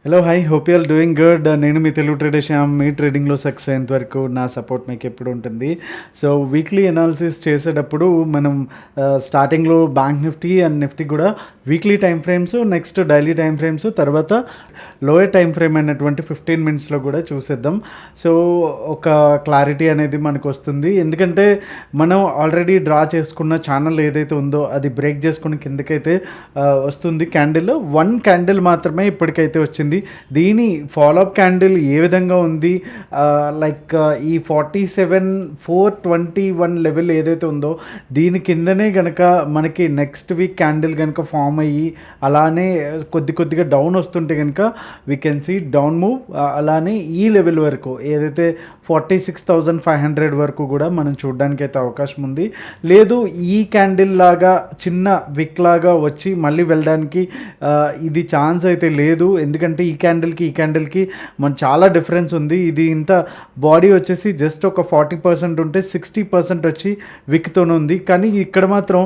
Hello hi hope you are doing good. నేను మీ Telugu trader Shyam. మీ ట్రేడింగ్లో సక్సెస్ అయ్యేంత వరకు నా సపోర్ట్ మీకు ఎప్పుడు ఉంటుంది. సో వీక్లీ అనాలిసిస్ చేసేటప్పుడు మనం స్టార్టింగ్లో బ్యాంక్ నిఫ్టీ అండ్ నిఫ్టీ కూడా weekly time frames, next daily time frames, తర్వాత లోయర్ టైం ఫ్రేమ్ అయినటువంటి 15 మినిట్స్లో కూడా చూసేద్దాం. సో ఒక క్లారిటీ అనేది మనకు వస్తుంది. ఎందుకంటే మనం ఆల్రెడీ డ్రా చేసుకున్న ఛానల్ ఏదైతే ఉందో అది బ్రేక్ చేసుకుని కిందకైతే వస్తుంది. క్యాండిల్ 1 క్యాండిల్ మాత్రమే ఇప్పటికైతే వచ్చింది. దీని ఫాలోఅప్ క్యాండిల్ ఏ విధంగా ఉంది, లైక్ ఈ 47,421 లెవెల్ ఏదైతే ఉందో దీని కిందనే కనుక మనకి నెక్స్ట్ వీక్ క్యాండిల్ కనుక ఫామ్ అయ్యి అలానే కొద్దిగా డౌన్ వస్తుంటే కనుక we can see down move. అలానే ఈ లెవెల్ వరకు ఏదైతే 46,500 వరకు కూడా మనం చూడడానికి అయితే అవకాశం ఉంది. లేదు ఈ క్యాండిల్ లాగా చిన్న విక్ లాగా వచ్చి మళ్ళీ వెళ్ళడానికి ఇది ఛాన్స్ అయితే లేదు. ఎందుకంటే ఈ క్యాండిల్కి మన చాలా డిఫరెన్స్ ఉంది. ఇది ఇంత బాడీ వచ్చేసి జస్ట్ ఒక 40% ఉంటే 60% వచ్చి విక్తోనే ఉంది. కానీ ఇక్కడ మాత్రం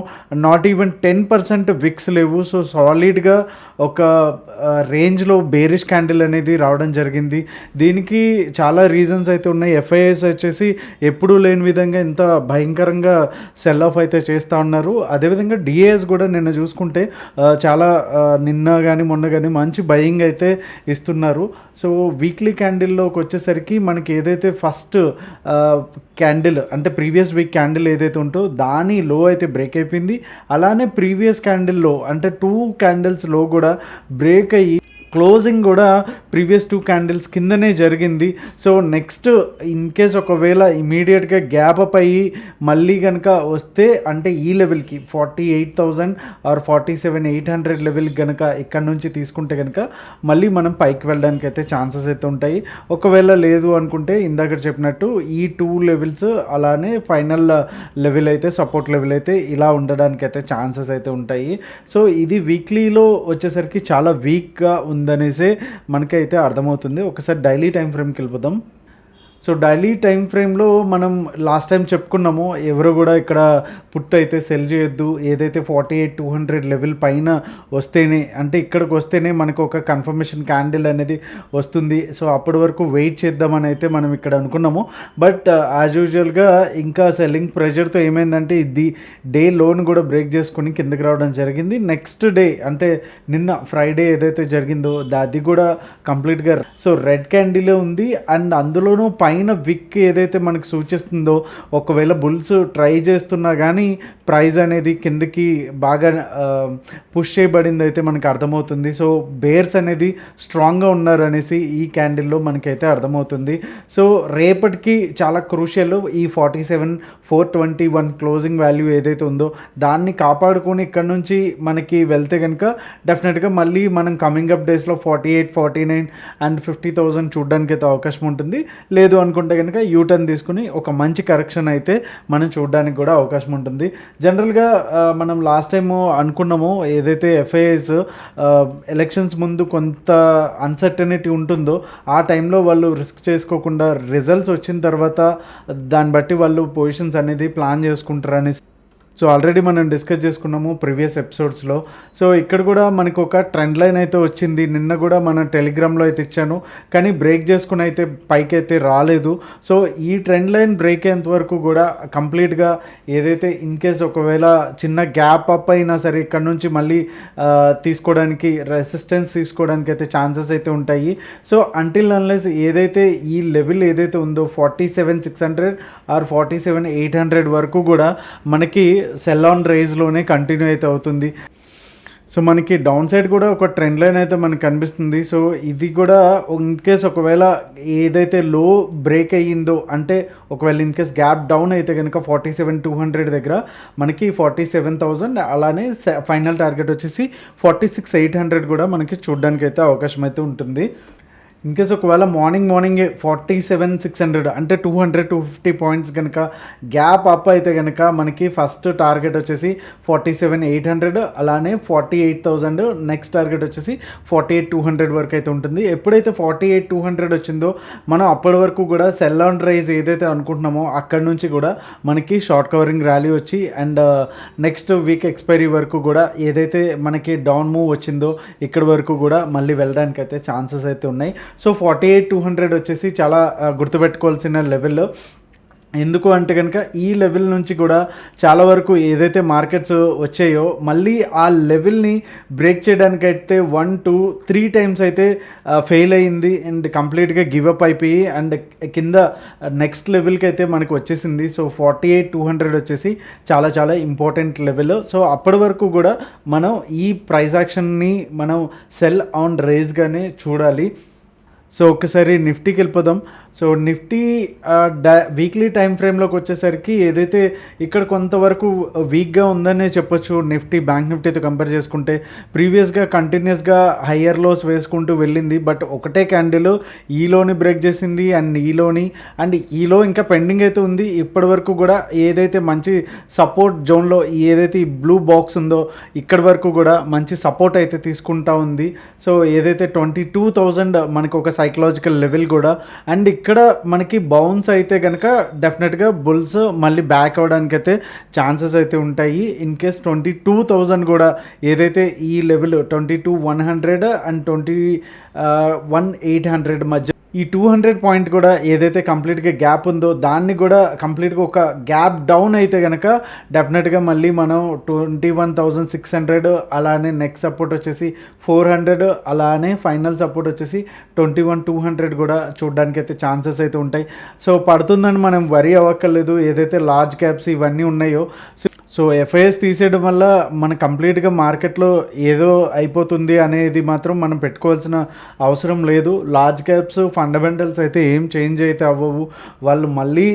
నాట్ ఈవెన్ 10% విక్స్ లేవు. సో సాలిడ్గా ఒక రేంజ్లో బేరిష్ క్యాండిల్ అనేది రావడం జరిగింది. దీనికి చాలా రీజన్స్ అయితే ఉన్నాయి. ఎఫ్ఐఎస్ వచ్చేసి ఎప్పుడూ లేని విధంగా ఇంత భయంకరంగా సెల్ ఆఫ్ అయితే చేస్తూ ఉన్నారు. అదేవిధంగా డిఏఎస్ కూడా నిన్న చూసుకుంటే చాలా నిన్న కానీ మొన్న కానీ మంచి బయింగ్ అయితే ఇస్తున్నారు. సో వీక్లీ క్యాండిల్లోకి వచ్చేసరికి మనకి ఏదైతే ఫస్ట్ క్యాండిల్ అంటే ప్రీవియస్ వీక్ క్యాండిల్ ఏదైతే ఉంటో దాని లో అయితే బ్రేక్ అయిపోయింది. అలానే ప్రీవియస్ క్యాండిల్లో అంటే 2 క్యాండిల్స్ లో కూడా బ్రేక్ అయ్యి క్లోజింగ్ కూడా ప్రీవియస్ 2 క్యాండిల్స్ కిందనే జరిగింది. సో నెక్స్ట్ ఇన్ కేస్ ఒకవేళ ఇమీడియట్గా గ్యాప్ అప్ అయ్యి మళ్ళీ కనుక వస్తే అంటే ఈ లెవెల్కి 48,000 ఆర్ 47,800 లెవెల్కి కనుక ఇక్కడ నుంచి తీసుకుంటే కనుక మళ్ళీ మనం పైకి వెళ్ళడానికి అయితే ఛాన్సెస్ అయితే ఉంటాయి. ఒకవేళ లేదు అనుకుంటే ఇందాక చెప్పినట్టు ఈ 2 లెవెల్స్ అలానే ఫైనల్ లెవెల్ అయితే సపోర్ట్ లెవెల్ అయితే ఇలా ఉండడానికి అయితే ఛాన్సెస్ అయితే ఉంటాయి. సో ఇది వీక్లీలో వచ్చేసరికి చాలా వీక్గా ఉందనేసి మనకైతే అర్థమవుతుంది. ఒకసారి డైలీ టైం ఫ్రేమ్కి వెళ్ళిపోదాం. సో డైలీ టైం ఫ్రేమ్లో మనం లాస్ట్ టైం చెప్పుకున్నాము, ఎవరు కూడా ఇక్కడ పుట్ అయితే సెల్ చేయొద్దు. ఏదైతే 48,200 లెవెల్ పైన వస్తేనే అంటే ఇక్కడికి వస్తేనే మనకు ఒక కన్ఫర్మేషన్ క్యాండిల్ అనేది వస్తుంది. సో అప్పటి వరకు వెయిట్ చేద్దామని అయితే మనం ఇక్కడ అనుకున్నాము. బట్ యాజ్ యూజువల్గా ఇంకా సెల్లింగ్ ప్రెషర్తో ఏమైందంటే ఇది డే లోన్ కూడా బ్రేక్ చేసుకుని కిందకి రావడం జరిగింది. నెక్స్ట్ డే అంటే నిన్న ఫ్రైడే ఏదైతే జరిగిందో అది కూడా కంప్లీట్గా సో రెడ్ క్యాండిలే ఉంది. అండ్ అందులోనూ పైన విక్ ఏదైతే మనకు సూచిస్తుందో ఒకవేళ బుల్స్ ట్రై చేస్తున్నా కానీ ప్రైస్ అనేది కిందకి బాగా పుష్ చేయబడింది అయితే మనకు అర్థమవుతుంది. సో బేర్స్ అనేది స్ట్రాంగ్గా ఉన్నారు అనేసి ఈ క్యాండిల్లో మనకైతే అర్థమవుతుంది. సో రేపటికి చాలా క్రూషియల్ ఈ 47,421 క్లోజింగ్ వాల్యూ ఏదైతే ఉందో దాన్ని కాపాడుకొని ఇక్కడ నుంచి మనకి వెళ్తే కనుక డెఫినెట్గా మళ్ళీ మనం కమింగ్ అప్ డేస్లో 48, 49 అండ్ 50,000 చూడడానికి అయితే అవకాశం ఉంటుంది. లేదు అనుకుంటే కనుక యూటర్న్ తీసుకుని ఒక మంచి కరెక్షన్ అయితే మనం చూడడానికి కూడా అవకాశం ఉంటుంది. జనరల్గా మనం లాస్ట్ టైం అనుకున్నాము ఏదైతే ఎఫ్ఐఎస్ ఎలక్షన్స్ ముందు కొంత అన్సర్టనిటీ ఉంటుందో ఆ టైంలో వాళ్ళు రిస్క్ చేసుకోకుండా రిజల్ట్స్ వచ్చిన తర్వాత దాన్ని బట్టి వాళ్ళు పొజిషన్స్ అనేది ప్లాన్ చేసుకుంటారని సో ఆల్రెడీ మనం డిస్కస్ చేసుకున్నాము ప్రీవియస్ ఎపిసోడ్స్లో. సో ఇక్కడ కూడా మనకు ఒక ట్రెండ్ లైన్ అయితే వచ్చింది. నిన్న కూడా మనం టెలిగ్రామ్లో అయితే ఇచ్చాను, కానీ బ్రేక్ చేసుకుని అయితే పైకి అయితే రాలేదు. సో ఈ ట్రెండ్ లైన్ బ్రేక్ అయ్యేంత వరకు కూడా కంప్లీట్గా ఏదైతే ఇన్ కేస్ ఒకవేళ చిన్న గ్యాప్ అప్ అయినా సరే ఇక్కడ నుంచి మళ్ళీ తీసుకోవడానికి రెసిస్టెన్స్ తీసుకోవడానికి అయితే ఛాన్సెస్ అయితే ఉంటాయి. సో అంటిల్ అన్లెస్ ఏదైతే ఈ లెవెల్ ఏదైతే ఉందో 47,600 ఆర్ 47,800 వరకు కూడా మనకి సెల్ ఆన్ రేజ్లోనే కంటిన్యూ అయితే అవుతుంది. సో మనకి డౌన్ సైడ్ కూడా ఒక ట్రెండ్ లైన్ అయితే మనకు కనిపిస్తుంది. సో ఇది కూడా ఇన్ కేస్ ఒకవేళ ఏదైతే లో బ్రేక్ అయ్యిందో అంటే ఒకవేళ ఇన్ కేస్ గ్యాప్ డౌన్ అయితే కనుక 47,200 దగ్గర మనకి 47,000 అలానే ఫైనల్ టార్గెట్ వచ్చేసి 46,800 కూడా మనకి చూడడానికి అయితే అవకాశం అయితే ఉంటుంది. ఇన్కేస్ ఒకవేళ మార్నింగే 47,600 అంటే 200-250 పాయింట్స్ కనుక గ్యాప్ అప్ అయితే కనుక మనకి ఫస్ట్ టార్గెట్ వచ్చేసి 47,800, అలానే 48,000, నెక్స్ట్ టార్గెట్ వచ్చేసి 48,200 వరకు అయితే ఉంటుంది. ఎప్పుడైతే 48,200 వచ్చిందో మనం అప్పటి వరకు కూడా సెల్ ఆన్ రైజ్ ఏదైతే అనుకుంటున్నామో అక్కడ నుంచి కూడా మనకి షార్ట్ కవరింగ్ ర్యాలీ వచ్చి అండ్ నెక్స్ట్ వీక్ ఎక్స్పైరీ వరకు కూడా ఏదైతే మనకి డౌన్ మూవ్ వచ్చిందో ఇక్కడ వరకు కూడా మళ్ళీ వెళ్ళడానికి అయితే ఛాన్సెస్ అయితే ఉన్నాయి. సో 48,200 వచ్చేసి చాలా గుర్తుపెట్టుకోవాల్సిన లెవెల్. ఎందుకు అంటే కనుక ఈ లెవెల్ నుంచి కూడా చాలా వరకు ఏదైతే మార్కెట్స్ వచ్చాయో మళ్ళీ ఆ లెవెల్ని బ్రేక్ చేయడానికైతే 1-2-3 టైమ్స్ అయితే ఫెయిల్ అయ్యింది అండ్ కంప్లీట్గా గివప్ అయిపోయి అండ్ కింద నెక్స్ట్ లెవెల్కి అయితే మనకు వచ్చేసింది. సో 48,200 వచ్చేసి చాలా చాలా ఇంపార్టెంట్ లెవెల్. సో అప్పటి వరకు కూడా మనం ఈ ప్రైస్ యాక్షన్ని మనం సెల్ ఆన్ రేస్గానే చూడాలి. సో ఒకసారి నిఫ్టీకి వెళ్ళిపోదాం. సో నిఫ్టీ వీక్లీ టైం ఫ్రేమ్లోకి వచ్చేసరికి ఏదైతే ఇక్కడ కొంతవరకు వీక్గా ఉందనే చెప్పొచ్చు. నిఫ్టీ బ్యాంక్ నిఫ్టీతో కంపేర్ చేసుకుంటే ప్రీవియస్గా కంటిన్యూస్గా హయ్యర్ లోస్ వేసుకుంటూ వెళ్ళింది. బట్ ఒకటే క్యాండిల్ ఈలోని బ్రేక్ చేసింది అండ్ ఈలో ఇంకా పెండింగ్ అయితే ఉంది. ఇప్పటి వరకు కూడా ఏదైతే మంచి సపోర్ట్ జోన్లో ఏదైతే ఈ బ్లూ బాక్స్ ఉందో ఇక్కడ వరకు కూడా మంచి సపోర్ట్ అయితే తీసుకుంటా ఉంది. సో ఏదైతే 22,000 మనకు ఒక సైకలాజికల్ లెవెల్ కూడా అండ్ ఇక్కడ మనకి బౌన్స్ అయితే కనుక డెఫినెట్గా బుల్స్ మళ్ళీ బ్యాక్ అవ్వడానికి అయితే ఛాన్సెస్ అయితే ఉంటాయి. ఇన్ కేస్ 22,000 కూడా ఏదైతే ఈ లెవెల్ 22,100 అండ్ 21,800 మధ్య ఈ 200 పాయింట్ కూడా ఏదైతే కంప్లీట్గా గ్యాప్ ఉందో దాన్ని కూడా కంప్లీట్గా ఒక గ్యాప్ డౌన్ అయితే కనుక డెఫినెట్గా మళ్ళీ మనం 21,600 అలానే నెక్స్ట్ సపోర్ట్ వచ్చేసి 400 అలానే ఫైనల్ సపోర్ట్ వచ్చేసి 21,200 కూడా చూడడానికి అయితే ఛాన్సెస్ అయితే ఉంటాయి. సో పడుతుందని మనం వరీ అవ్వక్కర్లేదు. ఏదైతే లార్జ్ క్యాప్స్ ఇవన్నీ ఉన్నాయో సో ఎఫ్ఐఎస్ తీసేయడం వల్ల మన కంప్లీట్గా మార్కెట్లో ఏదో అయిపోతుంది అనేది మాత్రం మనం పెట్టుకోవాల్సిన అవసరం లేదు. లార్జ్ క్యాప్స్ ఫండమెంటల్స్ అయితే ఏం చేంజ్ అయితే అవ్వవు. వాళ్ళు మళ్ళీ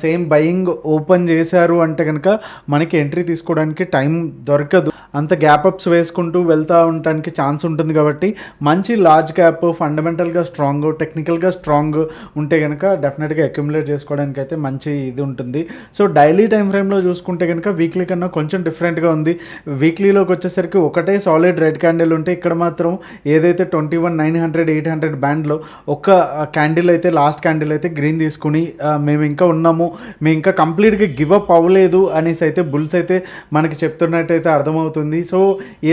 సేమ్ బయింగ్ ఓపెన్ చేశారు అంటే కనుక మనకి ఎంట్రీ తీసుకోవడానికి టైం దొరకదు. అంత గ్యాప్ అప్స్ వేసుకుంటూ వెళ్తూ ఉండటానికి ఛాన్స్ ఉంటుంది. కాబట్టి మంచి లార్జ్ క్యాప్ ఫండమెంటల్గా స్ట్రాంగ్ టెక్నికల్గా స్ట్రాంగ్ ఉంటే కనుక డెఫినెట్గా అక్యుములేట్ చేసుకోవడానికి అయితే మంచి ఇది ఉంటుంది. సో డైలీ టైం ఫ్రేమ్లో చూసుకుంటే కనుక వీక్లీ కన్నా కొంచెం డిఫరెంట్గా ఉంది. వీక్లీలోకి వచ్చేసరికి ఒకటే సాలిడ్ రెడ్ క్యాండిల్ ఉంటే ఇక్కడ మాత్రం ఏదైతే 21,900, 800 బ్యాండ్లో ఒక క్యాండిల్ అయితే లాస్ట్ క్యాండిల్ అయితే గ్రీన్ తీసుకుని మేము ఇంకా ఉన్నాము, మేము ఇంకా కంప్లీట్గా గివప్ అవ్వలేదు అనేసి అయితే బుల్స్ అయితే మనకి చెప్తున్నట్టయితే అర్థమవుతుంది. సో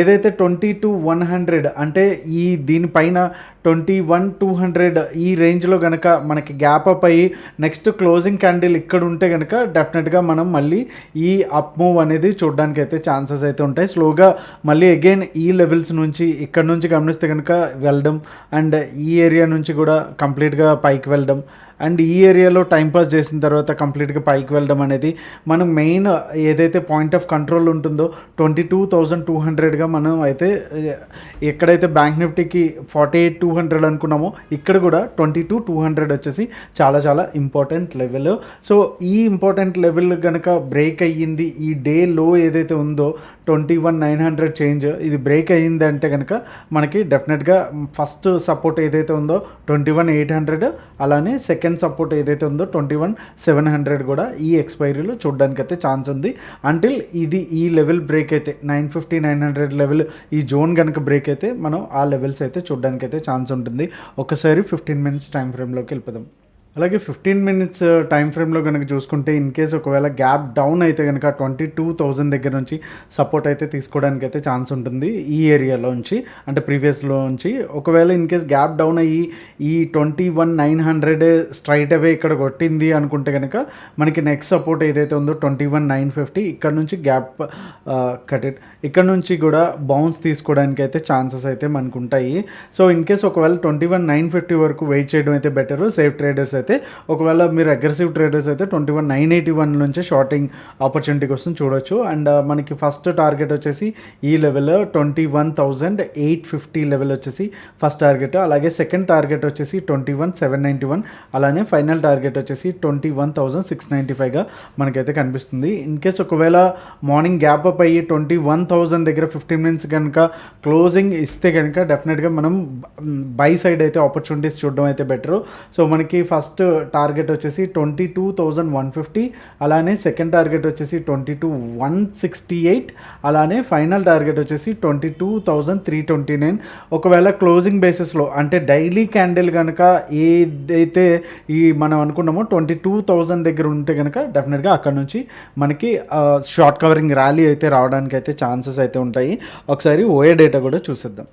ఏదైతే 22,100 అంటే ఈ దీనిపైన 21,200 ఈ రేంజ్లో కనుక మనకి గ్యాప్ అప్ అయ్యి నెక్స్ట్ క్లోజింగ్ క్యాండిల్ ఇక్కడ ఉంటే కనుక డెఫినెట్గా మనం మళ్ళీ ఈ అప్ మూవ్ అనేది చూడడానికి అయితే ఛాన్సెస్ అయితే ఉంటాయి. స్లోగా మళ్ళీ అగైన్ ఈ లెవెల్స్ నుంచి ఇక్కడ నుంచి గమనిస్తే కనుక వెళ్ళడం అండ్ ఈ ఏరియా నుంచి కూడా కంప్లీట్గా పైకి వెళ్ళడం అండ్ ఈ ఏరియాలో టైంపాస్ చేసిన తర్వాత కంప్లీట్గా పైకి వెళ్ళడం అనేది మనం మెయిన్ ఏదైతే పాయింట్ ఆఫ్ కంట్రోల్ ఉంటుందో 22,200గా మనం అయితే ఎక్కడైతే బ్యాంక్ నిఫ్టీకి 48,200 అనుకున్నామో ఇక్కడ కూడా 22,200 వచ్చేసి చాలా చాలా ఇంపార్టెంట్ లెవెల్. సో ఈ ఇంపార్టెంట్ లెవెల్ కనుక బ్రేక్ అయ్యింది, ఈ డే లో ఏదైతే ఉందో 21,900 చేంజ్ ఇది బ్రేక్ అయ్యింది అంటే కనుక మనకి డెఫినెట్గా ఫస్ట్ సపోర్ట్ ఏదైతే ఉందో 21,800 అలానే సెకండ్ సపోర్ట్ ఏదైతే ఉందో 21,700 కూడా ఈ ఎక్స్పైరీలో చూడడానికి అయితే ఛాన్స్ ఉంది. అంటిల్ ఇది ఈ లెవెల్ బ్రేక్ అయితే 950-900 లెవెల్ ఈ జోన్ కనుక బ్రేక్ అయితే మనం ఆ లెవెల్స్ అయితే చూడడానికి అయితే ఛాన్స్ ఉంటుంది. ఒకసారి 15 మినిట్స్ టైం ఫ్రేమ్లోకి వెళ్ళిపోదాం. అలాగే 15 మినిట్స్ టైం ఫ్రేమ్లో కనుక చూసుకుంటే ఇన్ కేస్ ఒకవేళ గ్యాప్ డౌన్ అయితే కనుక 22,000 దగ్గర నుంచి సపోర్ట్ అయితే తీసుకోవడానికి అయితే ఛాన్స్ ఉంటుంది ఈ ఏరియాలోంచి అంటే ప్రీవియస్లో నుంచి. ఒకవేళ ఇన్ కేస్ గ్యాప్ డౌన్ అయ్యి ఈ 21,900 స్ట్రైట్ అవే ఇక్కడ కొట్టింది అనుకుంటే కనుక మనకి నెక్స్ట్ సపోర్ట్ ఏదైతే ఉందో 21,950 ఇక్కడ నుంచి గ్యాప్ కటెడ్ ఇక్కడ నుంచి కూడా బౌన్స్ తీసుకోవడానికి అయితే ఛాన్సెస్ అయితే మనకు ఉంటాయి. సో ఇన్ కేస్ ఒకవేళ 21,950 వరకు వెయిట్ చేయడం అయితే బెటర్ సేఫ్ ట్రేడర్స్ అయితే, ఒకవేళ మీరు అగ్రెసివ్ ట్రేడర్స్ అయితే 21,981 నుంచి షార్టింగ్ ఆపర్చునిటీ కోసం చూడొచ్చు. అండ్ మనకి ఫస్ట్ టార్గెట్ వచ్చేసి ఈ లెవెల్ 21,850 లెవెల్ వచ్చేసి ఫస్ట్ టార్గెట్. అలాగే సెకండ్ టార్గెట్ వచ్చేసి 21,791, అలానే ఫైనల్ టార్గెట్ వచ్చేసి 21,695గా మనకైతే కనిపిస్తుంది. ఇన్ కేస్ ఒకవేళ మార్నింగ్ గ్యాప్ అప్ అయ్యి 21,000 దగ్గర 15 మినిట్స్ కనుక క్లోజింగ్ ఇస్తే కనుక డెఫినెట్గా మనం బై సైడ్ అయితే ఆపర్చునిటీస్ చూడడం అయితే బెటరు. సో మనకి ఫస్ట్ టార్గెట్ వచ్చేసి 22,150, అలానే సెకండ్ టార్గెట్ వచ్చేసి 22,168, అలానే ఫైనల్ టార్గెట్ వచ్చేసి 22,329. ఒకవేళ క్లోజింగ్ బేసిస్లో అంటే డైలీ క్యాండిల్ కనుక ఏదైతే మనం అనుకున్నామో 22,000 దగ్గర ఉంటే కనుక డెఫినెట్గా అక్కడ నుంచి మనకి షార్ట్ కవరింగ్ ర్యాలీ అయితే రావడానికి అయితే ఛాన్సెస్ అయితే ఉంటాయి. ఒకసారి ఓఏ డేటా కూడా చూసేద్దాం.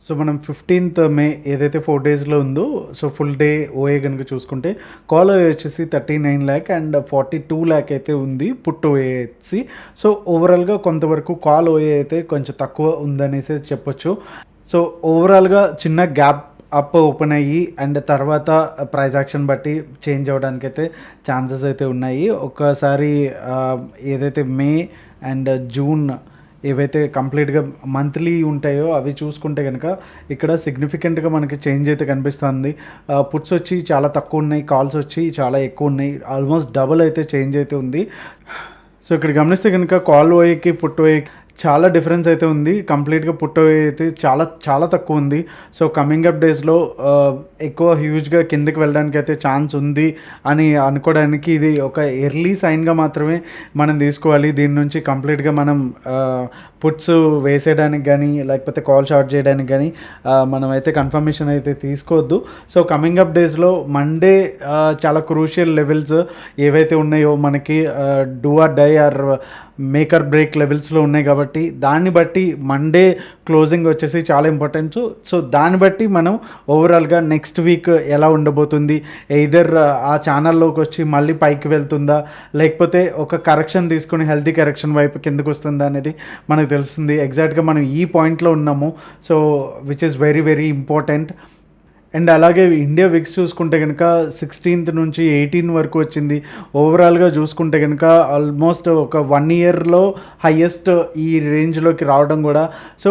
సో మనం 15th మే ఏదైతే 4 డేస్లో ఉందో, సో ఫుల్ డే ఓఏ కనుక చూసుకుంటే కాల్ ఓఏ వచ్చేసి 39 lakh అండ్ 42 lakh అయితే ఉంది పుట్ ఓఏ వచ్చి. సో ఓవరాల్గా కొంతవరకు కాల్ ఓఏ అయితే కొంచెం తక్కువ ఉందనేసి చెప్పొచ్చు. సో ఓవరాల్గా చిన్న గ్యాప్ అప్ ఓపెన్ అయ్యి అండ్ తర్వాత ప్రైస్ యాక్షన్ బట్టి చేంజ్ అవ్వడానికి అయితే ఛాన్సెస్ అయితే ఉన్నాయి. ఒక్కసారి ఏదైతే మే అండ్ జూన్ ఏవైతే కంప్లీట్గా మంత్లీ ఉంటాయో అవి చూసుకుంటే కనుక ఇక్కడ సిగ్నిఫికెంట్గా మనకి చేంజ్ అయితే కనిపిస్తుంది. పుట్స్ వచ్చి చాలా తక్కువ ఉన్నాయి, కాల్స్ వచ్చి చాలా ఎక్కువ ఉన్నాయి, ఆల్మోస్ట్ డబుల్ అయితే చేంజ్ అయితే ఉంది. సో ఇక్కడ గమనిస్తే కనుక కాల్ ఓఏకి పుట్ ఓఏకి చాలా డిఫరెన్స్ అయితే ఉంది. కంప్లీట్గా పుట్ ఓఏ అయితే చాలా చాలా తక్కువ ఉంది. సో కమింగ్ అప్ డేస్లో ఎక్కువ హ్యూజ్గా కిందకి వెళ్ళడానికి అయితే ఛాన్స్ ఉంది అని అనుకోవడానికి ఇది ఒక ఎర్లీ సైన్గా మాత్రమే మనం తీసుకోవాలి. దీని నుంచి కంప్లీట్గా మనం పుట్స్ వేసేయడానికి కానీ లేకపోతే కాల్ షార్ట్ చేయడానికి కానీ మనం అయితే కన్ఫర్మేషన్ అయితే తీసుకోవద్దు. సో కమింగ్ అప్ డేస్లో మండే చాలా క్రూషియల్ లెవెల్స్ ఏవైతే ఉన్నాయో మనకి do or die or make or break లెవెల్స్లో ఉన్నాయి కాబట్టి దాన్ని బట్టి మండే క్లోజింగ్ వచ్చేసి చాలా ఇంపార్టెంట్. సో దాన్ని బట్టి మనం ఓవరాల్గా నెక్స్ట్ వీక్ ఎలా ఉండబోతుంది, ఎయిదర్ ఆ ఛానల్లోకి వచ్చి మళ్ళీ పైకి వెళ్తుందా లేకపోతే ఒక కరెక్షన్ తీసుకుని హెల్తీ కరెక్షన్ వైపు కిందకు వస్తుందా అనేది మనకు తెలుస్తుంది. ఎగ్జాక్ట్గా మనం ఈ పాయింట్లో ఉన్నాము. So which is very very important. And అలాగే ఇండియా విక్స్ చూసుకుంటే కనుక 16th నుంచి 18 వరకు వచ్చింది. ఓవరాల్గా చూసుకుంటే కనుక ఆల్మోస్ట్ ఒక 1 yearలో హయ్యెస్ట్ ఈ రేంజ్లోకి రావడం కూడా. సో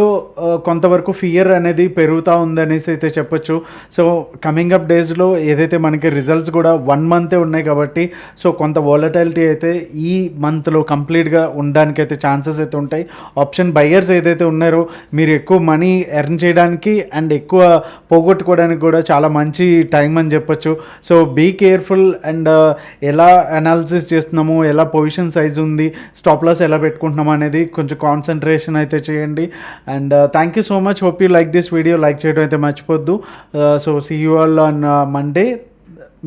కొంతవరకు ఫియర్ అనేది పెరుగుతూ ఉందనేసి అయితే చెప్పొచ్చు. సో కమింగ్ అప్ డేస్లో ఏదైతే మనకి రిజల్ట్స్ కూడా 1 month ఉన్నాయి కాబట్టి సో కొంత వాలటాలిటీ అయితే ఈ మంత్లో కంప్లీట్గా ఉండడానికి అయితే ఛాన్సెస్ అయితే ఉంటాయి. ఆప్షన్ బయ్యర్స్ ఏదైతే ఉన్నారో మీరు ఎక్కువ మనీ ఎర్న్ చేయడానికి అండ్ ఎక్కువ పోగొట్టుకోవడానికి కూడా చాలా మంచి టైం అని చెప్పొచ్చు. సో బీ కేర్ఫుల్ అండ్ ఎలా అనాలిసిస్ చేస్తున్నాము, ఎలా పొజిషన్ సైజ్ ఉంది, స్టాప్ లాస్ ఎలా పెట్టుకుంటున్నాము అనేది కొంచెం కాన్సన్ట్రేషన్ అయితే చేయండి. And thank you so much. Hope you like this video. Like చేయడం అయితే మర్చిపోద్దు. So see you all on Monday.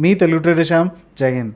మీ తెలుగు ట్రేడర్ శ్యామ్. జై హింద్.